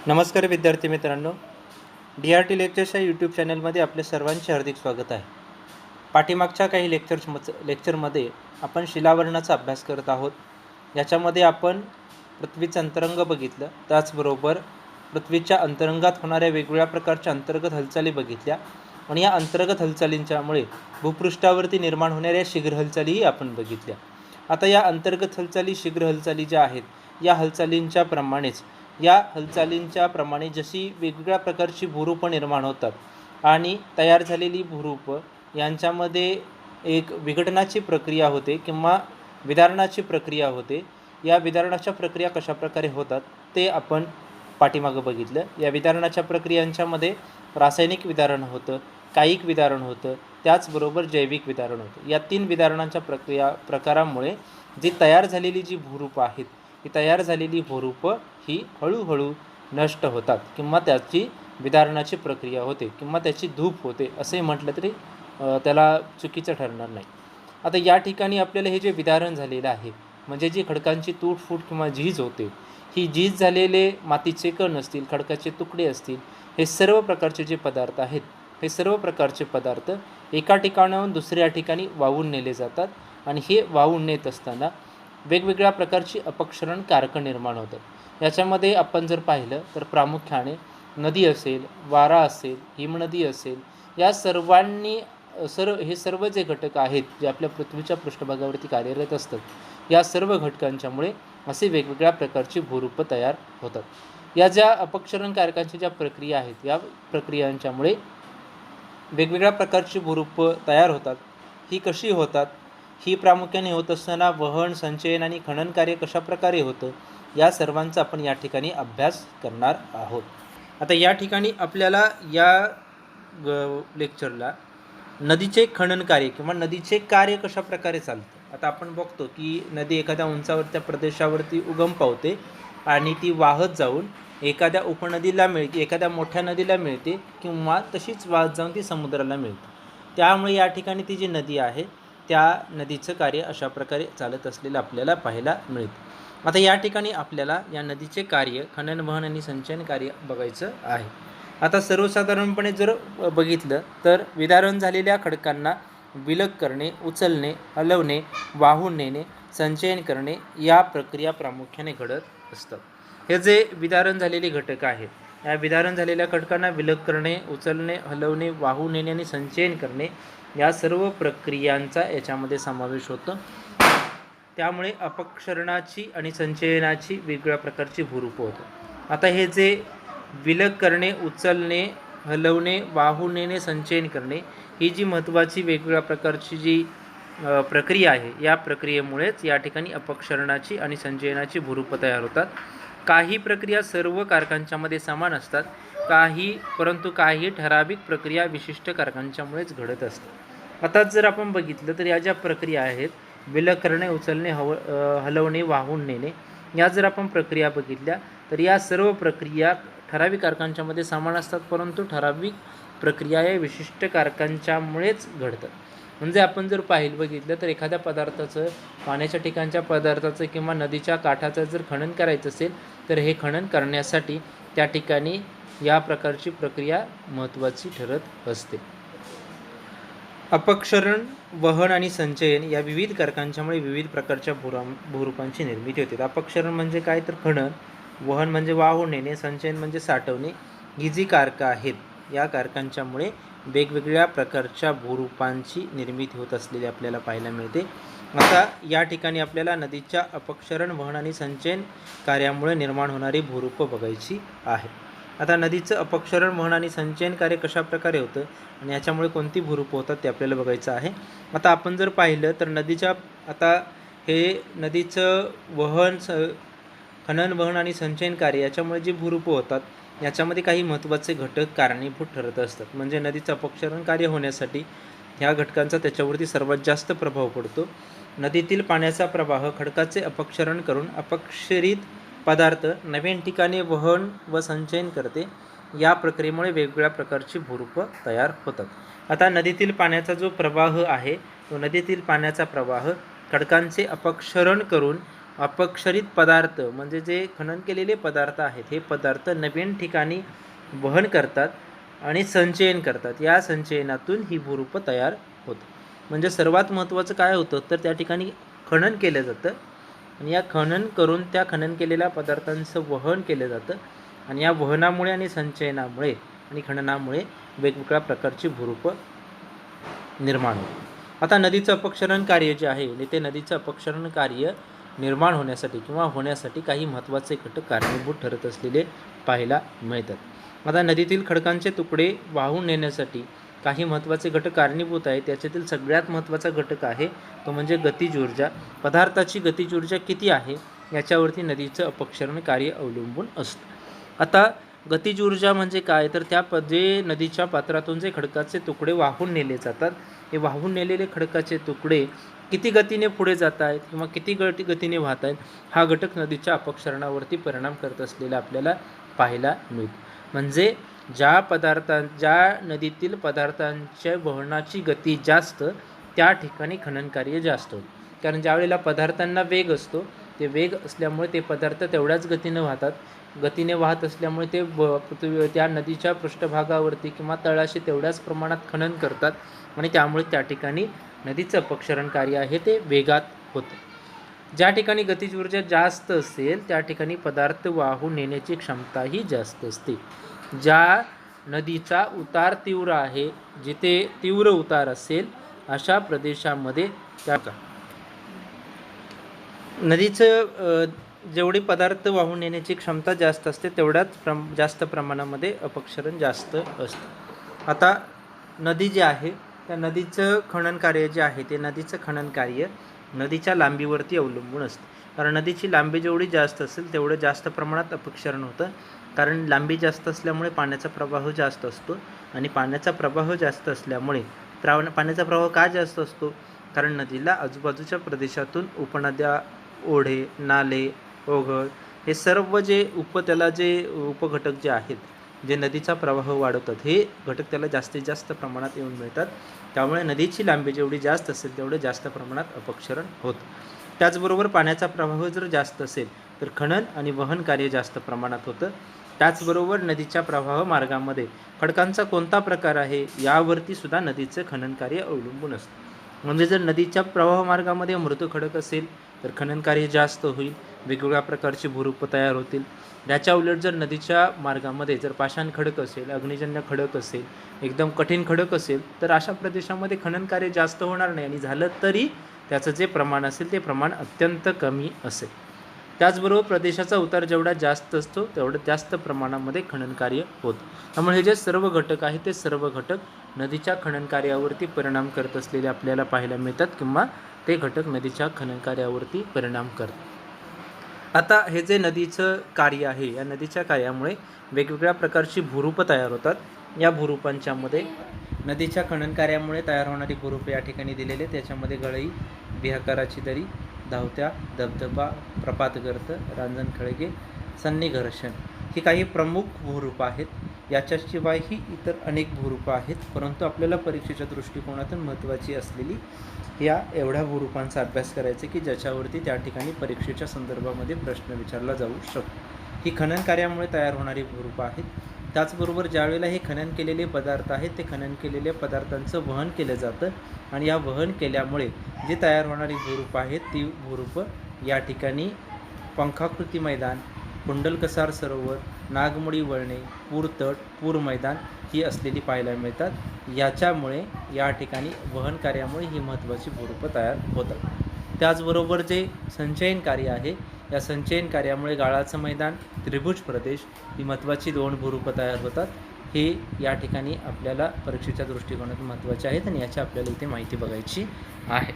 नमस्कार विद्यार्थी मित्रांनो, DRT लेक्चर्स या यूट्यूब चॅनलमध्ये आपले सर्वांचे हार्दिक स्वागत आहे. पाठीमागच्या काही लेक्चरमध्ये आपण शिलावरणाचा अभ्यास करत आहोत. याच्यामध्ये आपण पृथ्वीचं अंतरंग बघितलं, त्याचबरोबर पृथ्वीच्या अंतरंगात होणाऱ्या वेगवेगळ्या प्रकारच्या अंतर्गत हालचाली बघितल्या आणि या अंतर्गत हालचालींच्यामुळे भूपृष्ठावरती निर्माण होणाऱ्या शीघ्र हालचालीही आपण बघितल्या. आता या अंतर्गत हालचाली, शीघ्र हालचाली ज्या आहेत, या हालचालींच्या प्रमाणे जशी वेगवेगळ्या प्रकारची भूरूपं निर्माण होतात आणि तयार झालेली भूरूपं यांच्यामध्ये एक विघटनाची प्रक्रिया होते किंवा विदारणाची प्रक्रिया होते. या विदारणाच्या प्रक्रिया कशाप्रकारे होतात ते आपण पाठीमागं बघितलं. या विदारणाच्या प्रक्रियांच्यामध्ये रासायनिक विदारण होतं, कायिक विदारण होतं, त्याचबरोबर जैविक विदारण होतं. या 3 विदारणाच्या प्रकारामुळे जी तयार झालेली जी भूरूपं आहेत, ही तयार झालेली भूरूपं ही हळूहळू नष्ट होतात किंवा त्याची विदारणाची प्रक्रिया होते किंवा त्याची धूप होते असे म्हटलं तरी त्याला चुकीचं ठरणार नाही. आता या ठिकाणी आपल्याला हे जे विदारण झालेलं आहे, म्हणजे जी खडकांची तूटफूट किंवा झीज होते, ही झीज झालेले मातीचे कण असतील, खडकाचे तुकडे असतील, हे सर्व प्रकारचे जे पदार्थ आहेत, हे सर्व प्रकारचे पदार्थ एका ठिकाणाहून दुसऱ्या ठिकाणी वाहून नेले जातात आणि हे वाहून नेत असताना वेगवेगळ्या प्रकारची अपक्षरण कारकं निर्माण होतात. याच्यामध्ये आपण जर पाहिलं तर प्रामुख्याने नदी असेल, वारा असेल, हिमनदी असेल, या हे सर्व जे घटक आहेत जे आपल्या पृथ्वीच्या पृष्ठभागावरती कार्यरत असतात, या सर्व घटकांच्यामुळे असे वेगवेगळ्या प्रकारची भूरूपं तयार होतात. या ज्या अपक्षरण कारकांच्या ज्या प्रक्रिया आहेत, या प्रक्रियांच्यामुळे वेगवेगळ्या प्रकारची भूरूपं तयार होतात. ही कशी होतात? ही प्रामुख्याने होत असताना वहन, संचयन आणि खनन कार्य कशाप्रकारे होतं, या सर्वांचा आपण या ठिकाणी अभ्यास करणार आहोत. आता या ठिकाणी आपल्याला या लेक्चरला नदीचे खनन कार्य किंवा नदीचे कार्य कशाप्रकारे चालतं. आता आपण बघतो की नदी एखाद्या उंचावरच्या प्रदेशावरती उगम पावते आणि ती वाहत जाऊन एखाद्या उपनदीला मिळते, एखाद्या मोठ्या नदीला मिळते किंवा तशीच वाहत जाऊन ती समुद्राला मिळते. त्यामुळे या ठिकाणी ती जी नदी आहे, त्या नदीचं कार्य अशा प्रकारे चालत असलेलं आपल्याला पाहायला मिळतं. आता या ठिकाणी आपल्याला या नदीचे कार्य, खनन, वहन आणि संचयन कार्य बघायचं आहे. आता सर्वसाधारणपणे जर बघितलं तर विदारण झालेल्या खडकांना विलग करणे, उचलणे, हलवणे, वाहून नेणे, संचयन करणे या प्रक्रिया प्रामुख्याने घडत असतात. हे जे विदारण झालेले घटक आहेत, या विदारण झालेल्या खडकांना विलग करणे, उचलणे, हलवणे, वाहून नेणे आणि संचयन करणे या सर्व प्रक्रियांचा याच्यामध्ये समावेश होतो. त्यामुळे अपक्षरणाची आणि संचयनाची वेगवेगळ्या प्रकारची भूरूपं होतात. आता हे जे विलग करणे, उचलणे, हलवणे, वाहून नेणे, संचयन करणे ही जी महत्त्वाची वेगवेगळ्या प्रकारची जी प्रक्रिया आहे, या प्रक्रियेमुळेच या ठिकाणी अपक्षरणाची आणि संचयनाची भूरूपं तयार होतात. काही प्रक्रिया सर्व कारकांच्यामध्ये समान असतात, परंतु काही ठराविक प्रक्रिया विशिष्ट कारकांच्यामुळेच घडत असतात. आता जर आपण बघितलं तर या ज्या प्रक्रिया आहेत, विलग करणे, उचलणे, हलवणे, वाहून नेणे, या जर आपण प्रक्रिया बघितल्या तर या सर्व प्रक्रिया ठराविक कारकांच्यामध्ये समान असतात, परंतु ठराविक प्रक्रिया या विशिष्ट कारकांच्यामुळेच घडतात. म्हणजे आपण जर बघितलं तर एखाद्या पदार्थाचं, पाण्याच्या ठिकाणच्या पदार्थाचं किंवा नदीच्या काठाचं जर खनन करायचं असेल तर हे खनन करण्यासाठी त्या ठिकाणी या प्रकारची प्रक्रिया महत्त्वाची ठरत असते. अपक्षरण, वहन आणि संचयन या विविध कारकांच्यामुळे विविध प्रकारच्या भूरूपांची निर्मिती होते. अपक्षरण म्हणजे काय तर खनन, वहन म्हणजे वाहून नेणे, संचयन म्हणजे साठवणे. ही जी कारकं आहेत, या कारकांच्यामुळे वेगवेगळ्या प्रकारच्या भूरूपांची निर्मिती होत असलेली आपल्याला पाहायला मिळते. आता या ठिकाणी आपल्याला नदीच्या अपक्षरण, वहन आणि संचयन कार्यामुळे निर्माण होणारी भूरूपं बघायची आहे. आता नदीचं अपक्षरण, वहन आणि संचयन कार्य कशाप्रकारे होतं आणि याच्यामुळे कोणती भूरूपं होतात ते आपल्याला बघायचं आहे. आता आपण जर पाहिलं तर नदीचं खनन, वहन आणि संचयन कार्य याच्यामुळे जी भूरूपं होतात, याच्यामध्ये काही महत्त्वाचे घटक कारणीभूत ठरत असतात. म्हणजे नदीचं अपक्षरण कार्य होण्यासाठी ह्या घटकांचा त्याच्यावरती सर्वात जास्त प्रभाव पडतो. नदीतील पाण्याचा प्रवाह खडकाचे अपक्षरण करून अपक्षरित पदार्थ नवीन ठिकाणी वहन व संचयन करते. या प्रक्रियेमुळे वेगवेगळ्या प्रकारची भूरूपं तयार होतात. आता नदीतील पाण्याचा जो प्रवाह आहे, तो नदीतील पाण्याचा प्रवाह खडकांचे अपक्षरण करून अपक्षरित पदार्थ म्हणजे जे खनन केलेले पदार्थ आहेत हे पदार्थ नवीन ठिकाणी वहन करतात आणि संचयन करतात. या संचयनातून ही भूरूप तयार होतं. म्हणजे सर्वात महत्त्वाचं काय होतं तर त्या ठिकाणी खनन केलं जातं आणि या खनन करून त्या खनन केलेल्या पदार्थांचं वहन केलं जातं आणि या वहनामुळे आणि संचयनामुळे आणि खननामुळे वेगवेगळ्या प्रकारची भूरूपं निर्माण होतात. आता नदीचं अपक्षरण कार्य जे आहे ते नदीचं अपक्षरण कार्य निर्माण होण्यासाठी किंवा होण्यासाठी काही महत्त्वाचे घटक कारणीभूत ठरत असलेले पाहायला मिळतात. आता नदीतील खडकांचे तुकडे वाहून नेण्यासाठी काही महत्त्वाचे घटक कारणीभूत आहेत. त्याच्यातील सगळ्यात महत्त्वाचा घटक आहे तो म्हणजे गतिज ऊर्जा. पदार्थाची गतिज ऊर्जा किती आहे याच्यावरती नदीचं अपक्षरण कार्य अवलंबून असतं. आता गतिज ऊर्जा म्हणजे काय तर जे नदीच्या पात्रातून जे खडकाचे तुकडे वाहून नेले जातात हे वाहून नेलेले खडकाचे तुकडे किती गतीने पुढे जात आहेत किंवा किती गतीने वाहत आहेत हा घटक नदीच्या अपक्षरणावरती परिणाम करत असलेला आपल्याला पाहायला मिळतो. म्हणजे ज्या नदीतील पदार्थांच्या वहनाची गती जास्त त्या ठिकाणी खनन कार्य जास्त होतं. कारण ज्यावेळेला पदार्थांना वेग असतो ते वेग असल्यामुळे ते पदार्थ तेवढ्याच गतीने वाहतात. गतीने वाहत असल्यामुळे ते त्या नदीच्या पृष्ठभागावरती किंवा तळाशी तेवढ्याच प्रमाणात खनन करतात आणि त्यामुळे त्या ठिकाणी नदीचं अपक्षरण कार्य आहे ते वेगात होतं. ज्या ठिकाणी गतिज ऊर्जा जास्त असेल त्या ठिकाणी पदार्थ वाहून नेण्याची क्षमताही जास्त असते. ज्या नदीचा उतार तीव्र आहे जिथे तीव्र उतार असेल अशा प्रदेशामध्ये त्या नदीचं जेवढे पदार्थ वाहून नेण्याची क्षमता जास्त असते तेवढ्याच जास्त प्रमाणामध्ये अपक्षरण जास्त असतं. आता नदी जी आहे त्या नदीचं खनन कार्य जे आहे ते नदीचं खनन कार्य नदीच्या लांबीवरती अवलंबून असतं. कारण नदीची लांबी जेवढी जास्त असेल तेवढं जास्त प्रमाणात अपक्षरण होतं. कारण लांबी जास्त असल्यामुळे पाण्याचा प्रवाह जास्त असतो आणि पाण्याचा प्रवाह जास्त असल्यामुळे पाण्याचा प्रवाह का जास्त असतो कारण नदीला आजूबाजूच्या प्रदेशातून उपनद्या, ओढे, नाले, ओघळ हे सर्व जे त्याला जे उपघटक जे आहेत जे नदीचा प्रवाह वाढवतात हे घटक त्याला जास्तीत जास्त प्रमाणात येऊन मिळतात. त्यामुळे नदीची लांबी जेवढी जास्त असेल तेवढं जास्त प्रमाणात अपक्षरण होतं. त्याचबरोबर पाण्याचा प्रवाह जर जास्त असेल तर खनन आणि वहन कार्य जास्त प्रमाणात होतं. त्याचबरोबर नदीच्या प्रवाह मार्गामध्ये खडकांचा कोणता प्रकार आहे यावरती सुद्धा नदीचं खनन कार्य अवलंबून असतं. म्हणजे जर नदीच्या प्रवाह मार्गामध्ये मृत खडक असेल तर खनन कार्य जास्त होईल, वेगवेगळ्या प्रकारची भूरूपं तयार होतील. याच्या उलट जर नदीच्या मार्गामध्ये जर पाषाण खडक असेल, अग्निजन्य खडक असेल, एकदम कठीण खडक असेल तर अशा प्रदेशामध्ये खनन कार्य जास्त होणार नाही आणि झालं तरी त्याचं जे प्रमाण असेल ते प्रमाण अत्यंत कमी असेल. त्याचबरोबर प्रदेशाचा उतार जेवढा जास्त असतो तेवढं जास्त प्रमाणामध्ये खनन कार्य होतं. त्यामुळे हे जे सर्व घटक आहेत ते सर्व घटक नदीच्या खनन कार्यावरती परिणाम करत असलेले आपल्याला पाहायला मिळतात किंवा ते घटक नदीच्या खनन कार्यावरती परिणाम करतात. आता हे जे नदीचं कार्य आहे या नदीच्या कार्यामुळे वेगवेगळ्या प्रकारची भूरूपं तयार होतात. या भूरूपांच्यामध्ये नदीच्या खनन कार्यामुळे तयार होणारी भूरूपं या ठिकाणी दिलेले त्याच्यामध्ये गळई, बिहाकाराची दरी, धावत्या, धबधबा, प्रपातगर्त, रांजणखळगे, सन्निघर्षण ही काही प्रमुख भूरूपं आहेत. याच्याशिवायही इतर अनेक भूरूपं आहेत परंतु आपल्याला परीक्षेच्या दृष्टिकोनातून महत्त्वाची असलेली या एवढ्या भूरूपांचा अभ्यास करायचा की ज्याच्यावरती त्या ठिकाणी परीक्षेच्या संदर्भामध्ये प्रश्न विचारला जाऊ शकतो. ही खनन कार्यामुळे तयार होणारी भूरूपं आहेत. त्याचबरोबर ज्यावेळेला हे खनन केलेले पदार्थ आहेत ते खनन केलेल्या पदार्थांचं वहन केलं जातं आणि या वहन केल्यामुळे जी तयार होणारी भूरूपं आहेत ती भूरूपं या ठिकाणी पंखाकृती मैदान, कुंडलकसार सरोवर, नागमोडी वळणे, पूरतट, पूर मैदान ही असलेली पाहायला मिळतात. याच्यामुळे या ठिकाणी वहन कार्यामुळे ही महत्त्वाची भूरूपं तयार होतात. त्याचबरोबर जे संचयन कार्य आहे या संचयन कार्यामुळे गाळाचं मैदान, त्रिभुज प्रदेश ही महत्त्वाची 2 भूरूपं तयार होतात. हे या ठिकाणी आपल्याला परीक्षेच्या दृष्टिकोनातून महत्त्वाचे आहेत आणि याची आपल्याला इथे माहिती बघायची आहे.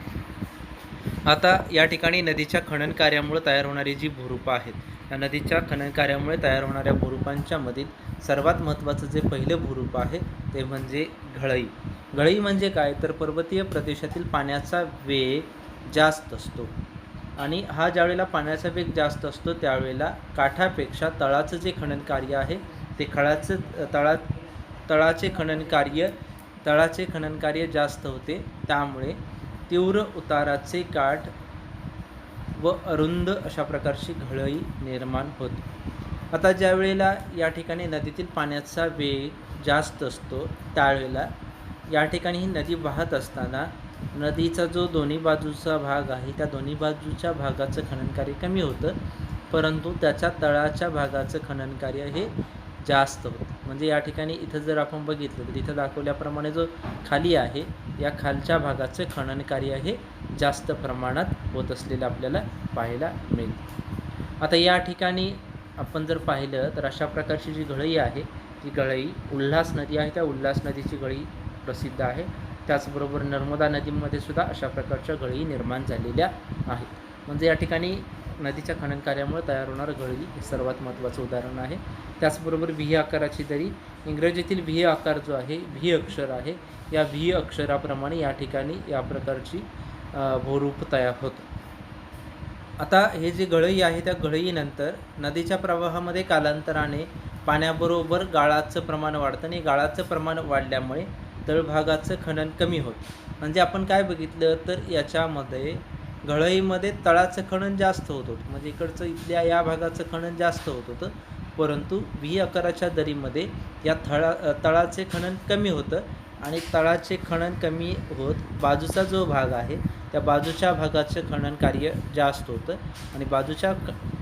आता या ठिकाणी नदीच्या खनन कार्यामुळे तयार होणारी जी भूरूपं आहेत या नदीच्या खनन कार्यामुळे तयार होणाऱ्या भूरूपांच्या मधील सर्वात महत्त्वाचं जे पहिलं भूरूप आहे ते म्हणजे घळई. घळई म्हणजे काय तर पर्वतीय प्रदेशातील पाण्याचा वेग जास्त असतो आणि हा ज्यावेळेला पाण्याचा वेग जास्त असतो त्यावेळेला काठापेक्षा तळाचं जे खनन कार्य आहे ते तळाचे खनन कार्य जास्त होते. त्यामुळे तीव्र उताराचे काठ व अरुंद अशा प्रकारची घळई निर्माण होते. आता ज्या वेळेला या ठिकाणी नदीतील पाण्याचा वेग जास्त असतो त्यावेळेला या ठिकाणी ही नदी वाहत असताना नदीचा जो दोन्ही बाजूचा भाग आहे त्या दोन्ही बाजूच्या भागाचं खननकार्य कमी होतं, परंतु त्याच्या तळाच्या भागाचं खननकार्य हे जास्त होतं. म्हणजे या ठिकाणी इथं जर आपण बघितलं तर इथं दाखवल्याप्रमाणे जो खाली आहे या खालच्या भागाचं खननकार्य हे जास्त प्रमाणात होत असलेलं आपल्याला पाहायला मिळेल. आता या ठिकाणी आपण जर पाहिलं तर अशा प्रकारची जी घळई आहे ती घळई उल्हास नदी आहे त्या उल्हास नदीची घळई प्रसिद्ध आहे. त्याचबरोबर नर्मदा नदीमध्ये सुद्धा अशा प्रकारच्या घळई निर्माण झालेल्या आहेत. म्हणजे या ठिकाणी नदीच्या खनन कार्यामुळे तयार होणारं घळई हे सर्वात महत्त्वाचं उदाहरण आहे. त्याचबरोबर व्ही आकाराची दरी, इंग्रजीतील व्ही आकार जो आहे व्ही अक्षर आहे या व्ही अक्षराप्रमाणे या ठिकाणी या प्रकारची भूरूप तयार होतं. आता हे जे घळई आहे त्या घळईनंतर नदीच्या प्रवाहामध्ये कालांतराने पाण्याबरोबर गाळाचं प्रमाण वाढतं आणि गाळाचं प्रमाण वाढल्यामुळे तळभागाचं खनन कमी होतं. म्हणजे आपण काय बघितलं तर याच्यामध्ये घळईमध्ये तळाचं खनन जास्त होत होतं, म्हणजे इकडचं इथल्या या भागाचं खनन जास्त होत होतं, परंतु व्ही आकाराच्या दरीमध्ये या तळाचे खनन कमी होतं आणि तळाचे खनन कमी होत बाजूचा जो भाग आहे त्या बाजूच्या भागाचं खनन कार्य जास्त होतं आणि बाजूच्या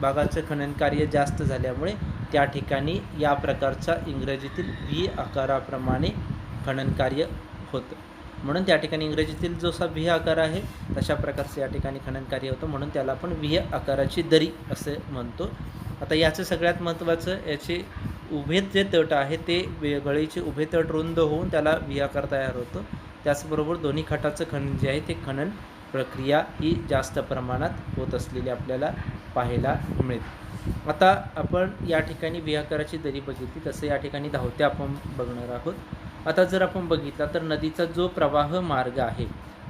भागाचं खनन कार्य जास्त झाल्यामुळे त्या ठिकाणी या प्रकारचा इंग्रजीतील व्ही आकाराप्रमाणे खनन कार्य होतं. म्हणून त्या ठिकाणी इंग्रजीतील जसा व्ही आकार आहे तशा प्रकारचं या ठिकाणी खनन कार्य होतं, म्हणून त्याला आपण व्ही आकाराची दरी असे म्हणतो. आता याचं सगळ्यात महत्त्वाचं याचे उभे जे तट आहे ते घळईचे उभे तट रुंद होऊन त्याला व्ही आकार तयार होतो. त्याचबरोबर दोन्ही खाटाचं खनन जे आहे ते खनन प्रक्रिया ही जास्त प्रमाणात होत असलेली आपल्याला पाहायला मिळते. आता आपण या ठिकाणी व्ही आकाराची दरी बघितली, तसं या ठिकाणी धावत्या आपण बघणार आहोत. आता जर आपण बघितला तर नदीचा जो प्रवाह मार्ग आहे,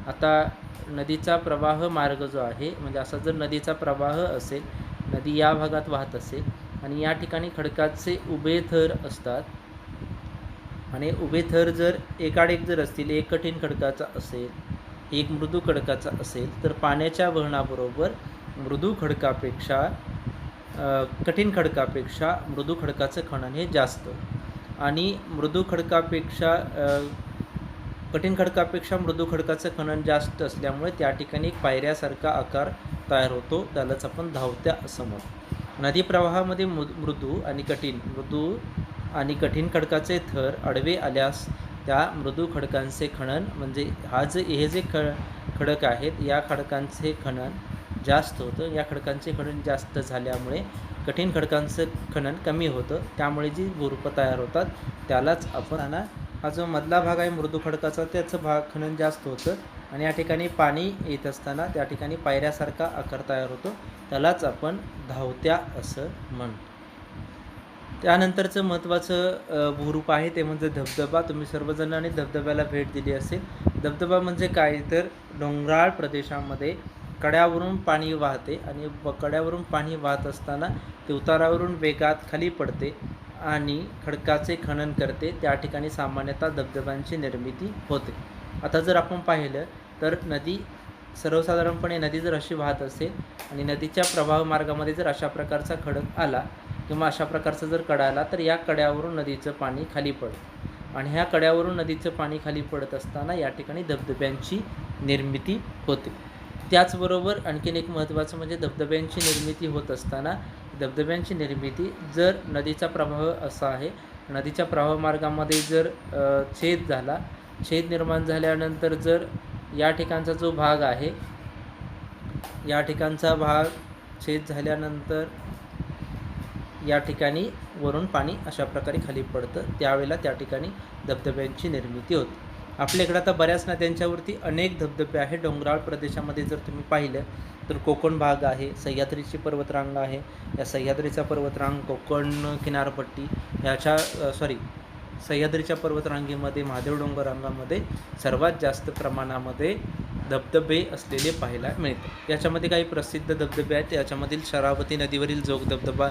आता नदीचा प्रवाह मार्ग जो आहे म्हणजे असा जर नदीचा प्रवाह असेल, नदी या भागात वाहत असेल आणि या ठिकाणी खडकाचे उभे थर असतात आणि उभे थर जर एकाडेक जर असतील, एक कठीण खडकाचा असेल एक मृदू खडकाचा असेल तर पाण्याच्या वहनाबरोबर कठीण खडकापेक्षा मृदू खडकाचं खनन हे जास्त आणि कठीण खडकापेक्षा मृदू खडकाचं खनन जास्त असल्यामुळे त्या ठिकाणी एक पायऱ्यासारखा आकार तयार होतो, त्यालाच आपण धावत्या असं म्हणतो. नदी प्रवाहामध्ये मृदू आणि कठीण खडकाचे थर आडवे आल्यास त्या मृदू खडकांचे खनन म्हणजे हे जे खडक आहेत या खडकांचे खनन जास्त होतं. या खडकांचे खनन जास्त झाल्यामुळे कठीण खडकांचं खनन कमी होतं, त्यामुळे जी भूरूपं तयार होतात त्यालाच आपण हा जो मधला भाग आहे मृदू खडकाचा त्याचं खनन जास्त होतं आणि या ठिकाणी पाणी येत असताना त्या ठिकाणी पायऱ्यासारखा आकार तयार होतो, त्यालाच आपण धावत्या असं म्हणतो. त्यानंतरचं महत्त्वाचं भूरूप आहे ते म्हणजे धबधबा. तुम्ही सर्वजणांनी धबधब्याला भेट दिली असेल. धबधबा म्हणजे काय तर डोंगराळ प्रदेशामध्ये कड्यावरून पाणी वाहते आणि कड्यावरून पाणी वाहत असताना ते उतारावरून वेगात खाली पडते आणि खडकाचे खनन करते. त्या ठिकाणी सामान्यतः धबधब्यांची निर्मिती होते. आता जर आपण पाहिलं तर सर्वसाधारणपणे नदी जर अशी वाहत असेल आणि नदीच्या प्रवाह मार्गामध्ये जर अशा प्रकारचा खडक आला किंवा अशा प्रकारचा जर कडा आला तर या कड्यावरून नदीचं पाणी खाली पडतं आणि ह्या कड्यावरून नदीचं पाणी खाली पडत असताना या ठिकाणी धबधब्यांची निर्मिती होते. त्याचबरोबर आणखीन एक महत्त्वाचं म्हणजे धबधब्यांची निर्मिती होत असताना धबधब्यांची निर्मिती जर नदीचा प्रवाह असा आहे, नदीच्या प्रवाह मार्गामध्ये जर छेद निर्माण झाल्यानंतर जर या ठिकाणचा जो भाग आहे या ठिकाणचा भाग छेद झाल्यानंतर या ठिकाणी वरून पाणी अशा प्रकारे खाली पडतं, त्यावेळेला त्या ठिकाणी धबधब्यांची निर्मिती होते. आपल्याकडे आता बऱ्याच नद्यांच्यावरती अनेक धबधबे आहेत. डोंगराळ प्रदेशामध्ये जर तुम्ही पाहिलं तर कोकण भाग आहे, सह्याद्रीची पर्वतरांग आहे. या सह्याद्रीचा पर्वतरांग कोकण किनारपट्टी सह्याद्रीच्या पर्वतरांगेमध्ये महादेव डोंगर रांगामध्ये सर्वात जास्त प्रमाणामध्ये धबधबे असलेले पाहायला मिळतात. याच्यामध्ये काही प्रसिद्ध धबधबे आहेत. याच्यामधील शरावती नदीवरील जोग धबधबा,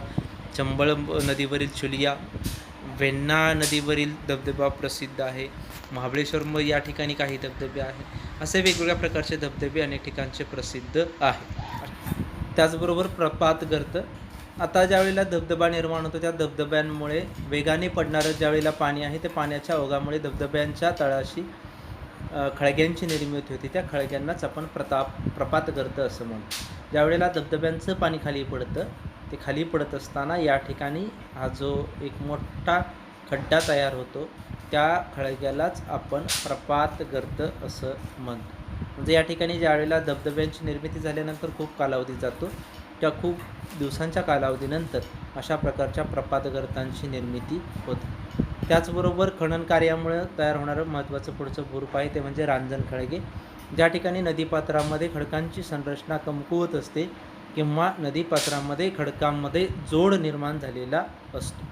चंबळ नदीवरील चुलिया, वेण्णा नदीवरील धबधबा प्रसिद्ध आहे. महाबळेश्वर या ठिकाणी काही धबधबे आहेत. असे वेगवेगळ्या प्रकारचे धबधबे अनेक ठिकाणचे प्रसिद्ध आहेत. त्याचबरोबर प्रपात गर्त. आता ज्यावेळेला धबधबा निर्माण होतो त्या धबधब्यांमुळे वेगाने पडणारं ज्यावेळेला पाणी आहे ते पाण्याच्या ओघामुळे धबधब्यांच्या तळाशी खळग्यांची निर्मिती होती. त्या खळग्यांनाच आपण प्रपात गर्त असं म्हणतो. ज्यावेळेला धबधब्यांचं पाणी खाली पडतं ते खाली पडत असताना या ठिकाणी हा जो एक मोठा खड्डा तयार होतो त्या खळग्यालाच आपण प्रपात गर्त असं म्हणतो. म्हणजे या ठिकाणी ज्यावेळेला धबधब्यांची निर्मिती झाल्यानंतर खूप कालावधी जातो त्या खूप दिवसांच्या कालावधीनंतर अशा प्रकारच्या प्रपातगर्तांची निर्मिती होते. त्याचबरोबर खनन कार्यामुळे तयार होणारं महत्त्वाचं पुढचं भूरूप आहे ते म्हणजे रांजण खळगे. ज्या ठिकाणी नदीपात्रामध्ये खडकांची संरचना कमकुवत असते किंवा नदीपात्रामध्ये खडकांमध्ये जोड निर्माण झालेला असतो.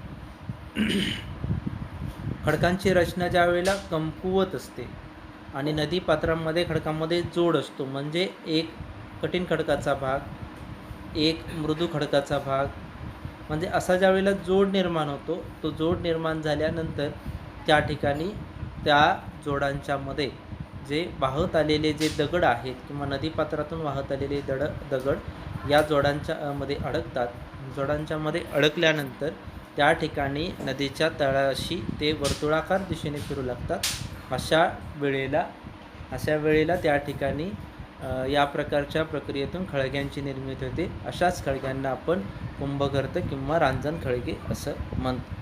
खडकांची रचना ज्या वेळेला कमकुवत असते आणि नदीपात्रामध्ये खडकांमध्ये जोड असतो म्हणजे एक कठीण खडकाचा भाग एक मृदू खडकाचा भाग म्हणजे असा ज्या वेळेला जोड निर्माण होतो तो जोड निर्माण झाल्यानंतर त्या ठिकाणी त्या जोडांच्या मध्ये जे वाहत आलेले जे दगड आहेत किंवा नदीपात्रातून वाहत आलेले दगड या जोडांच्या मध्ये अडकतात. जोडांच्या मध्ये अडकल्यानंतर त्या ठिकाणी नदीच्या तळाशी ते वर्तुळाकार दिशेने फिरू लागतात. अशा वेळेला त्या ठिकाणी या प्रकारच्या प्रक्रियेतून खळग्यांची निर्मिती होते. अशाच खळग्यांना आपण कुंभगर्त किंवा रांजण खळगे असं म्हणतो.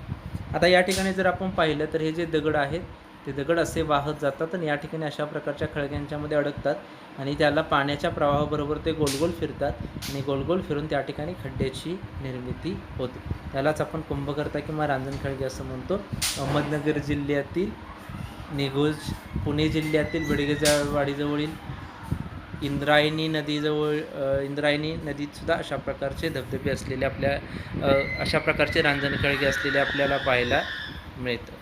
आता या ठिकाणी जर आपण पाहिलं तर हे जे दगड आहेत ते दगड असे वाहत जातात आणि या ठिकाणी अशा प्रकारच्या खळग्यांच्यामध्ये अडकतात आणि त्याला पाण्याच्या प्रवाहाबरोबर ते गोलगोल फिरतात आणि गोलगोल फिरून त्या ठिकाणी खड्ड्याची निर्मिती होते. त्यालाच आपण कुंभगर्त किंवा रांजण खळगे असं म्हणतो. अहमदनगर जिल्ह्यातील निघोज, पुणे जिल्ह्यातील बेडगेवाडीजवळील इंद्रायणी नदीतसुद्धा अशा प्रकारचे धबधबे असलेले अशा प्रकारचे रांजण खळगे असलेले आपल्याला पाहायला मिळतं.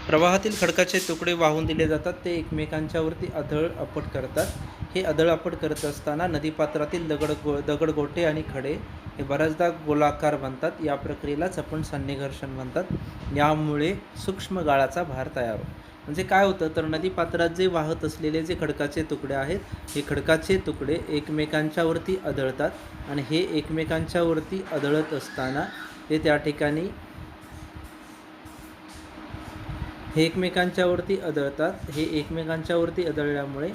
प्रवाहातील खडकाचे तुकडे वाहून दिले जातात. ते एकमेकांच्यावरती अधळ-अपट करतात. हे अधळ-अपट करत असताना नदीपात्रातील दगडगोटे आणि खडे हे बऱ्याचदा गोलाकार बनतात. या प्रक्रियेलाच आपण सन्निघर्षण म्हणतात. यामुळे सूक्ष्म गाळाचा भार तयार होतो. म्हणजे काय होतं तर नदीपात्रात जे वाहत असलेले जे खडकाचे तुकडे आहेत हे खडकाचे तुकडे एकमेकांच्यावरती आदळतात आणि हे एकमेकांच्यावरती आदळत असताना ते त्या ठिकाणी हे एकमेकांच्यावरती आदळल्यामुळे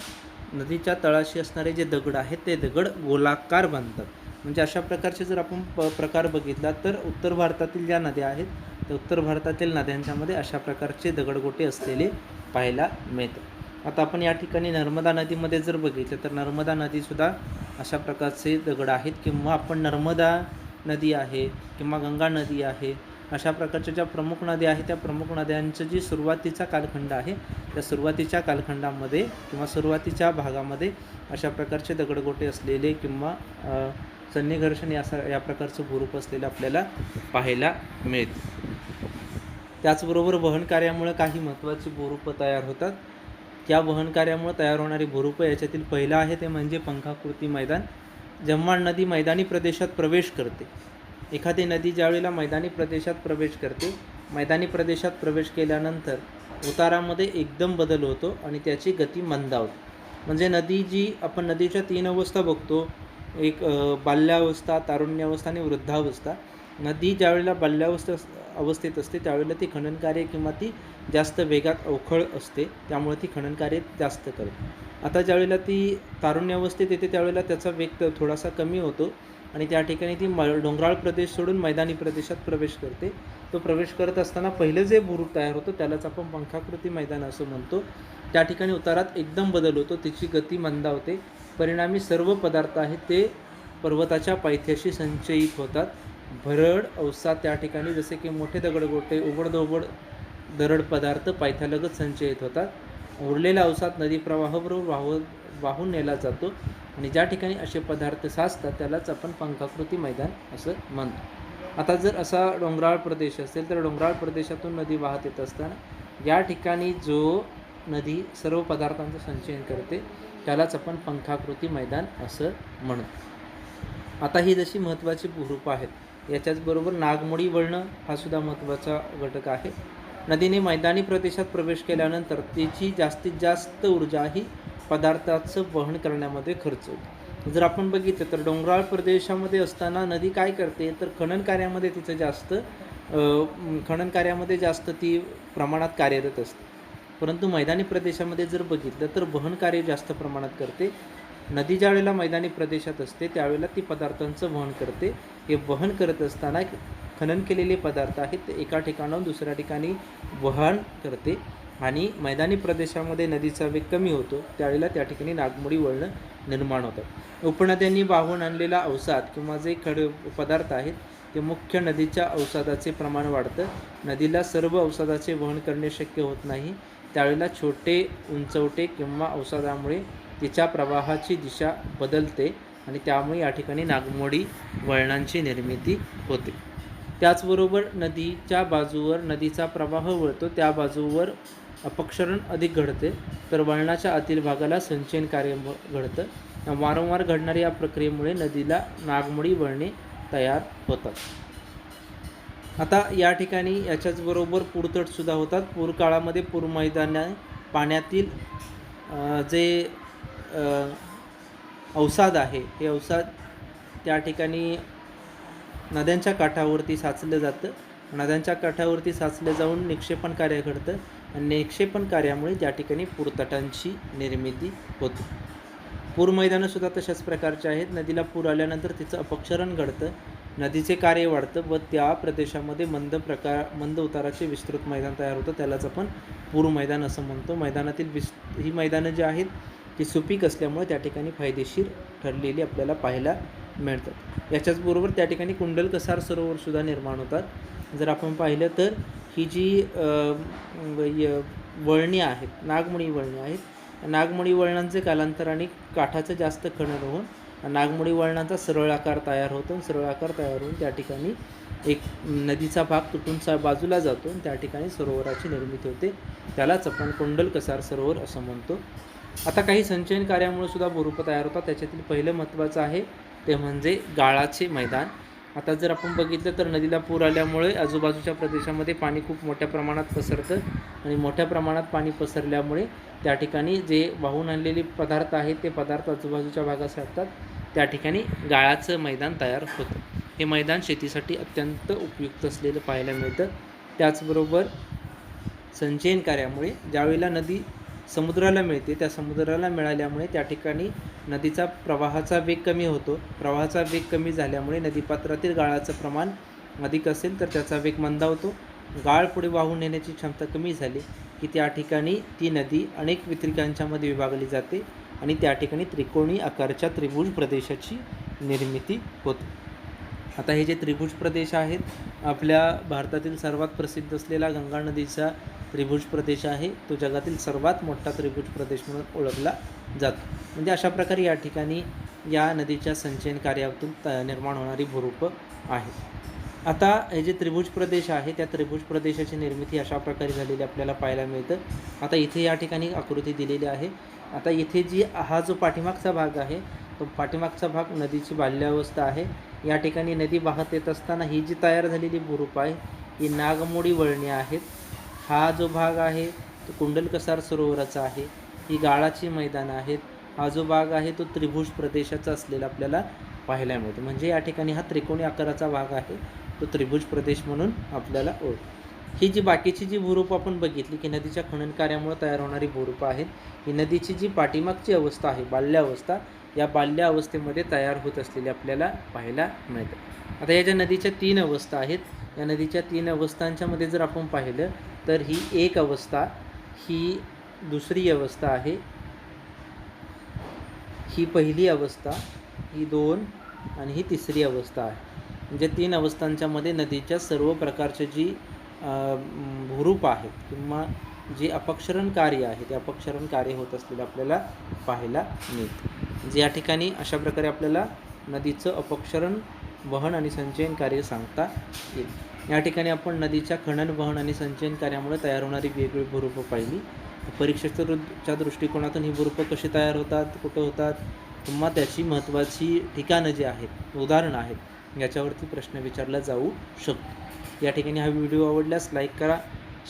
नदीच्या तळाशी असणारे जे दगड आहेत ते दगड गोलाकार बनतात. म्हणजे अशा प्रकारचे जर आपण प्रकार बघितला तर उत्तर भारतातील ज्या नद्या आहेत त्या उत्तर भारतातील नद्यांच्यामध्ये अशा प्रकारचे दगडगोटे असलेले पाहायला मिळतात. आता आपण या ठिकाणी नर्मदा नदीमध्ये जर बघितलं तर नर्मदा नदीसुद्धा अशा प्रकारचे दगड आहेत किंवा आपण नर्मदा नदी आहे किंवा गंगा नदी आहे अशा प्रकारच्या ज्या प्रमुख नद्या आहेत त्या प्रमुख नद्यांचं जी सुरुवातीचा कालखंड आहे त्या सुरुवातीच्या कालखंडामध्ये किंवा सुरुवातीच्या भागामध्ये अशा प्रकारचे दगडगोटे असलेले किंवा सन्निघर्षण या प्रकारचं भूरूप असलेलं आपल्याला पाहायला मिळते. त्याचबरोबर वहन कार्यामुळे काही महत्त्वाची भूरूपं तयार होतात. त्या वहन कार्यामुळे तयार होणारी भूरूपं याच्यातील पहिलं आहे ते म्हणजे पंखाकृती मैदान. जेव्हा नदी मैदानी प्रदेशात प्रवेश करते, एखादी नदी ज्यावेळेला मैदानी प्रदेशात प्रवेश केल्यानंतर उतारामध्ये एकदम बदल होतो आणि त्याची गती मंदावते. म्हणजे नदी जी आपण नदीच्या 3 अवस्था बघतो, एक बाल्यावस्था, तारुण्यावस्था आणि वृद्धावस्था. नदी ज्यावेळेला अवस्थेत असते त्यावेळेला ती खननकार्य किंवा ती जास्त वेगात अवखळ असते त्यामुळे ती खननकार्य जास्त करते. आता ज्यावेळेला ती तारुण्यावस्थेत येते त्यावेळेला त्याचा वेग थोडासा कमी होतो आणि त्या ठिकाणी ती डोंगराळ प्रदेश सोडून मैदानी प्रदेशात प्रवेश करते. तो प्रवेश करत असताना पहिलं जे भूरूप तयार होतं त्यालाच आपण पंखाकृती मैदान असं म्हणतो. त्या ठिकाणी उतारात एकदम बदल होतो, तिची गती मंदावते. परिणामी सर्व पदार्थ आहेत ते पर्वताच्या पायथ्याशी संचयित होतात. भरड औसा त्या ठिकाणी जसे की मोठे दगडगोटे उबडधोबड दरड पदार्थ पायथ्यालगत संचयित होतात. उरलेल्या औसात नदी प्रवाहाबरोबर वाहून नेला जातो आणि ज्या ठिकाणी असे पदार्थ साचतात त्यालाच आपण पंखाकृती मैदान असं म्हणतो. आता जर असा डोंगराळ प्रदेश असेल तर डोंगराळ प्रदेशातून नदी वाहत येत असताना या ठिकाणी जो नदी सर्व पदार्थांचं संचयन करते त्यालाच आपण पंखाकृती मैदान असं म्हणतो. आता ही जशी महत्त्वाची भूरूपं आहेत याच्याचबरोबर नागमोडी वळणं हा सुद्धा महत्त्वाचा घटक आहे. नदीने मैदानी प्रदेशात प्रवेश केल्यानंतर तिची जास्तीत जास्त ऊर्जा ही पदार्थाचं वहन करण्यामध्ये खर्च होते. जर आपण बघितलं तर डोंगराळ प्रदेशामध्ये असताना नदी काय करते तर खनन कार्यामध्ये जास्त ती प्रमाणात कार्यरत असते. परंतु मैदानी प्रदेशामध्ये जर बघितलं तर वहन कार्य जास्त प्रमाणात करते. नदी ज्या वेळेला मैदानी प्रदेशात असते त्यावेळेला ती पदार्थांचं वहन करते. हे वहन करत असताना खनन केलेले पदार्थ आहेत ते एका ठिकाणाहून दुसऱ्या ठिकाणी वहन करते आणि मैदानी प्रदेशामध्ये नदीचा वेग कमी होतो त्यावेळेला त्या ठिकाणी नागमोडी वळणं निर्माण होतात. उपनद्यांनी वाहून आणलेला अवसाद किंवा जे पदार्थ आहेत ते मुख्य नदीच्या अवसादाचे प्रमाण वाढतं. नदीला सर्व अवसादाचे वहन करणे शक्य होत नाही. त्यावेळेला छोटे उंचवटे किंवा अवसादामुळे तिच्या प्रवाहाची दिशा बदलते आणि त्यामुळे या ठिकाणी नागमोडी वळणांची निर्मिती होते. त्याचबरोबर नदीच्या बाजूवर नदीचा प्रवाह वळतो त्या बाजूवर अपक्षरण अधिक घडते तर वळणाच्या आतील भागाला संचयन कार्य घडतं. वारंवार घडणाऱ्या या प्रक्रियेमुळे नदीला नागमोडी वळणे तयार होतात. आता या ठिकाणी याच्याचबरोबर पूरतटसुद्धा होतात. पूर काळामध्ये पूर मैदाना पाण्यातील जे अवसाद आहे हे अवसाद त्या ठिकाणी नद्यांच्या काठावरती साचलं जातं. नद्यांच्या काठावरती साचलं जाऊन निक्षेपण कार्य घडतं आणि निक्षेपण कार्यामुळे त्या ठिकाणी पूरतटांची निर्मिती होते. पूर मैदानंसुद्धा तशाच प्रकारचे आहेत. नदीला पूर आल्यानंतर तिचं अपक्षरण घडतं, नदीचे कार्य वाढतं व त्या प्रदेशामध्ये मंद उताराचे विस्तृत मैदान तयार होतं. त्यालाच आपण पूर मैदान असं म्हणतो. मैदानातील ही मैदानं जी आहेत ती सुपीक असल्यामुळे त्या ठिकाणी फायदेशीर ठरलेली आपल्याला पाहायला मिळतात. याच्याचबरोबर त्या ठिकाणी कुंडलकसार सरोवरसुद्धा निर्माण होतात. जर आपण पाहिलं तर ही जी वळणी आहेत, नागमोडी वळणी आहेत, नागमोडी वळणांचे कालांतराने काठाचं जास्त खनन होऊन नागमोडी वळणांचा सरळ आकार तयार होतो. सरळ आकार तयार होऊन त्या ठिकाणी एक नदीचा भाग तुटून बाजूला जातो आणि त्या ठिकाणी सरोवराची निर्मिती होते. त्यालाच आपण कुंडलकसार सरोवर असं म्हणतो. आता काही संचयन कार्यामुळे सुद्धा भूरूप तयार होतात. त्याच्यातील पहिलं महत्त्वाचं आहे ते म्हणजे गाळाचे मैदान. आता जर आपण बघितलं तर नदीला पूर आल्यामुळे आजूबाजूच्या प्रदेशामध्ये पाणी खूप मोठ्या प्रमाणात पसरतं आणि मोठ्या प्रमाणात पाणी पसरल्यामुळे त्या ठिकाणी जे वाहून आणलेले पदार्थ आहेत ते पदार्थ आजूबाजूच्या भागात साठतात. त्या ठिकाणी गाळाचं मैदान तयार होतं. हे मैदान शेतीसाठी अत्यंत उपयुक्त असलेलं पाहायला मिळतं. त्याचबरोबर संचयन कार्यामुळे ज्यावेळेला नदी समुद्राला मिळते त्या समुद्राला मिळाल्यामुळे त्या ठिकाणी नदीचा प्रवाहाचा वेग कमी होतो. प्रवाहाचा वेग कमी झाल्यामुळे नदीपात्रातील गाळाचं प्रमाण अधिक असेल तर त्याचा वेग मंदावतो. गाळ पुढे वाहून नेण्याची क्षमता कमी झाली की त्या ठिकाणी ती नदी अनेक वितरिकांच्यामध्ये विभागली जाते आणि त्या ठिकाणी त्रिकोणी आकारच्या त्रिभुज प्रदेशाची निर्मिती होते. आता हे जे त्रिभुज प्रदेश आहेत आपल्या भारतातील सर्वात प्रसिद्ध असलेला गंगा नदीचा त्रिभुज प्रदेश आहे. तो जगातील सर्वात मोठा त्रिभुज प्रदेश म्हणून ओळखला जातो. म्हणजे अशा प्रकारे या ठिकाणी या नदीच्या संचयन कार्यातून निर्माण होणारी भूरूपं आहेत. आता हे जे त्रिभुज प्रदेश आहे त्या त्रिभुज प्रदेशाची निर्मिती अशा प्रकारे झालेली आपल्याला पाहायला मिळतं. आता इथे या ठिकाणी आकृती दिलेली आहे. आता इथे हा जो पाठीमागचा भाग आहे तो पाठीमागचा भाग नदीची बाल्यावस्था आहे. या ठिकाणी नदी वाहत येत असताना ही जी तयार झालेली भूरूप आहे ही नागमोडी वळणे आहेत. हा जो भाग आहे तो कुंडलकसार सरोवराचा आहे. ही गाळाची मैदानं आहेत. हा जो भाग आहे तो त्रिभुज प्रदेशाचा असलेला आपल्याला पाहायला मिळतो. म्हणजे या ठिकाणी हा त्रिकोणी आकाराचा भाग आहे तो त्रिभुज प्रदेश म्हणून आपल्याला ही जी बाकीची जी भूरूपं आपण बघितली की नदीच्या खनन कार्यामुळे तयार होणारी भूरूपं आहेत. ही नदीची जी पाठीमागची अवस्था आहे बाल्यावस्था या बाल्यावस्थेमध्ये तयार होत असलेली आपल्याला पाहायला मिळते. आता या ज्या नदीच्या 3 अवस्था आहेत या नदीच्या 3 अवस्थांच्यामध्ये जर आपण पाहिलं तर ही एक अवस्था, ही दुसरी अवस्था आहे, ही पहिली अवस्था, ही 2 आणि ही तिसरी अवस्था आहे. म्हणजे 3 अवस्थांच्यामध्ये नदीच्या सर्व प्रकारचे जी भूरूप आहेत किंवा जे अपक्षरण कार्य आहे ते अपक्षरण कार्य होत असलेलं आपल्याला पाहायला मिळतं. म्हणजे या ठिकाणी अशा प्रकारे आपल्याला नदीचं अपक्षरण, वहन आणि संचयन कार्य सांगता येईल. या ठिकाणी आपण नदीच्या खनन, वहन आणि संचयन कार्यामुळे तयार होणारी वेगवेगळी भूरूपं पाहिली. परीक्षेच्या दृष्टिकोनातून ही भूरूपं कशी तयार होतात, कुठं होतात किंवा त्याची महत्त्वाची ठिकाणं जी आहेत, उदाहरणं आहेत याच्यावरती प्रश्न विचारला जाऊ शकतो. या ठिकाणी हा व्हिडिओ आवडल्यास लाईक करा,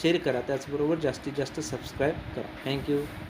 शेअर करा, त्याचबरोबर जास्तीत जास्त सबस्क्राईब करा. थँक्यू.